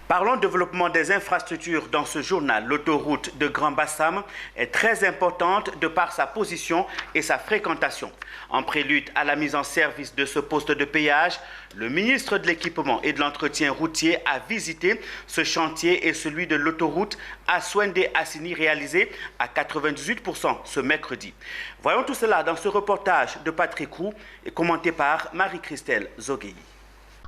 Parlons développement des infrastructures dans ce journal. L'autoroute de Grand Bassam est très importante de par sa position et sa fréquentation. En prélude à la mise en service de ce poste de péage, le ministre de l'Équipement et de l'Entretien routier a visité ce chantier et celui de l'autoroute Aswende-Assini réalisé à 98% ce mercredi. Voyons tout cela dans ce reportage de Patrick Roux et commenté par Marie-Christelle Zogueyi.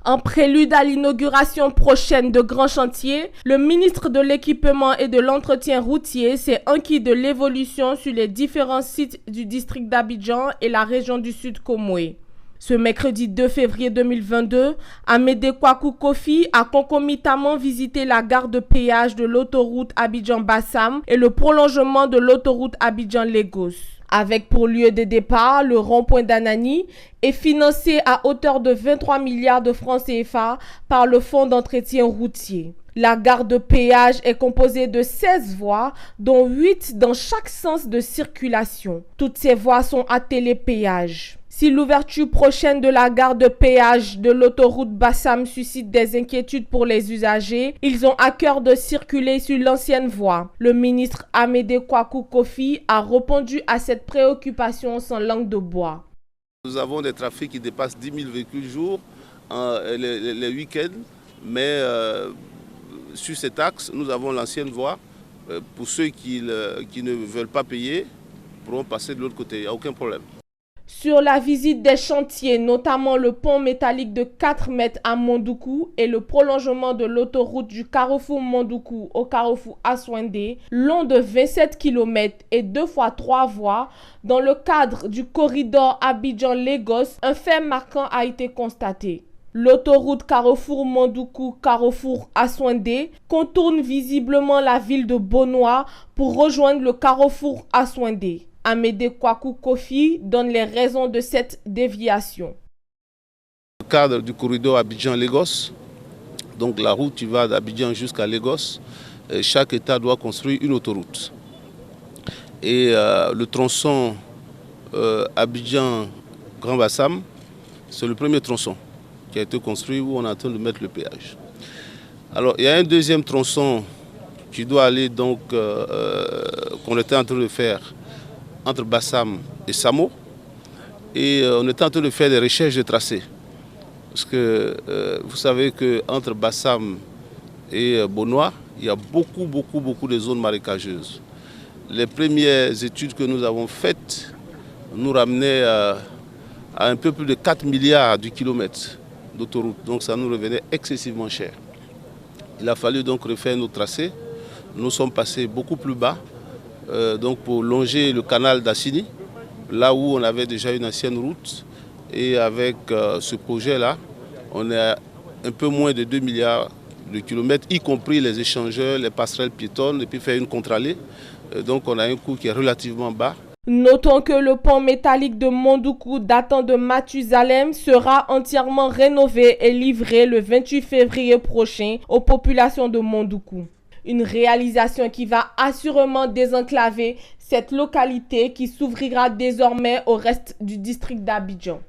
En prélude à l'inauguration prochaine de grands chantiers, le ministre de l'Équipement et de l'Entretien routier s'est inquiet de l'évolution sur les différents sites du district d'Abidjan et la région du Sud Comoé. Ce mercredi 2 février 2022, Amédée Kwaku Kofi a concomitamment visité la gare de péage de l'autoroute Abidjan-Bassam et le prolongement de l'autoroute Abidjan-Lagos. Avec pour lieu de départ le rond-point d'Anani et financé à hauteur de 23 milliards de francs CFA par le Fonds d'entretien routier. La gare de péage est composée de 16 voies, dont 8 dans chaque sens de circulation. Toutes ces voies sont à télépéage. Si l'ouverture prochaine de la gare de péage de l'autoroute Bassam suscite des inquiétudes pour les usagers, ils ont à cœur de circuler sur l'ancienne voie. Le ministre Amédée Kwaku Kofi a répondu à cette préoccupation sans langue de bois. Nous avons des trafics qui dépassent 10 000 véhicules jour les week-ends, mais sur cet axe, nous avons l'ancienne voie. Pour ceux qui ne veulent pas payer, pourront passer de l'autre côté, il n'y a aucun problème. Sur la visite des chantiers, notamment le pont métallique de 4 mètres à Mondoukou et le prolongement de l'autoroute du carrefour Mondoukou au carrefour Aswende, long de 27 km et 2 fois 3 voies, dans le cadre du corridor Abidjan-Lagos, un fait marquant a été constaté. L'autoroute Carrefour Mondoukou Carrefour Aswende contourne visiblement la ville de Bonoa pour rejoindre le carrefour Aswende. Amédée Kwaku Kofi donne les raisons de cette déviation. Dans le cadre du corridor Abidjan-Lagos, donc la route qui va d'Abidjan jusqu'à Lagos, chaque État doit construire une autoroute. Et le tronçon Abidjan-Grand Bassam, c'est le premier tronçon qui a été construit où on est en train de mettre le péage. Alors il y a un deuxième tronçon qui doit aller donc, qu'on était en train de faire entre Bassam et Samo, et on est en train de faire des recherches de tracés. Parce que vous savez qu'entre Bassam et Bonoa, il y a beaucoup de zones marécageuses. Les premières études que nous avons faites nous ramenaient à un peu plus de 4 milliards de kilomètres d'autoroute. Donc ça nous revenait excessivement cher. Il a fallu donc refaire nos tracés. Nous sommes passés beaucoup plus bas. Donc pour longer le canal d'Assini, là où on avait déjà une ancienne route. Et avec ce projet-là, on est à un peu moins de 2 milliards de kilomètres, y compris les échangeurs, les passerelles piétonnes, et puis faire une contre-allée. Donc on a un coût qui est relativement bas. Notons que le pont métallique de Mondoukou datant de Mathusalem sera entièrement rénové et livré le 28 février prochain aux populations de Mondoukou. Une réalisation qui va assurément désenclaver cette localité qui s'ouvrira désormais au reste du district d'Abidjan.